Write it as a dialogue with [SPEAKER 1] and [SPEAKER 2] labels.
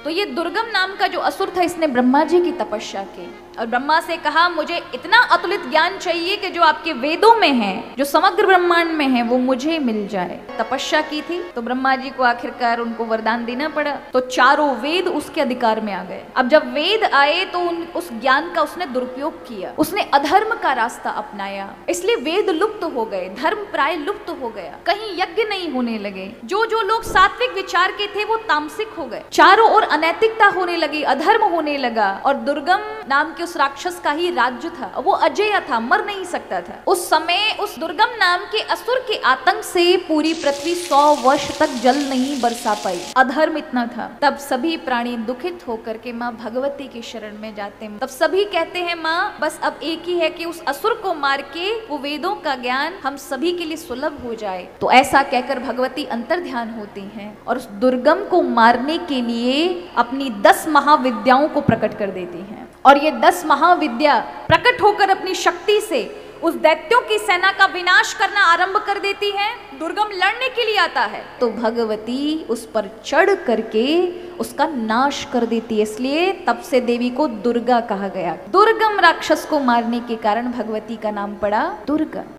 [SPEAKER 1] तो ये दुर्गम नाम का जो असुर था, इसने ब्रह्मा जी की तपस्या की और ब्रह्मा से कहा मुझे इतना अतुलित ज्ञान चाहिए कि जो आपके वेदों में है, जो समग्र ब्रह्मांड में है, वो मुझे मिल जाए। तपस्या की थी तो ब्रह्मा जी को आखिरकार उनको वरदान देना पड़ा, तो चारों वेद उसके अधिकार में आ गए। अब जब वेद आए तो उस ज्ञान का उसने दुरुपयोग किया, उसने अधर्म का रास्ता अपनाया, इसलिए वेद लुप्त हो गए, धर्म प्राय लुप्त हो गया, कहीं यज्ञ नहीं होने लगे। जो जो लोग सात्विक विचार के थे वो तामसिक हो गए, चारों ओर अनैतिकता होने लगी, अधर्म होने लगा। और दुर्गम नाम के उस राक्षस का ही राज्य था, वो अजेय था, मर नहीं सकता था। उस समय उस दुर्गम नाम के असुर के आतंक से पूरी पृथ्वी 100 वर्ष तक जल नहीं बरसा पाई, अधर्म इतना था। तब सभी प्राणी दुखित होकर के माँ भगवती की शरण में जाते हैं। तब सभी कहते हैं माँ बस अब एक ही है कि उस असुर को मार के वो वेदों का ज्ञान हम सभी के लिए सुलभ हो जाए। तो ऐसा कहकर भगवती अंतर ध्यान होती हैं और उस दुर्गम को मारने के लिए अपनी 10 महाविद्याओं को प्रकट कर देती हैं। और ये 10 महाविद्या प्रकट होकर अपनी शक्ति से उस दैत्यों की सेना का विनाश करना आरंभ कर देती है। दुर्गम लड़ने के लिए आता है तो भगवती उस पर चढ़ करके उसका नाश कर देती है, इसलिए तब से देवी को दुर्गा कहा गया। दुर्गम राक्षस को मारने के कारण भगवती का नाम पड़ा दुर्गा।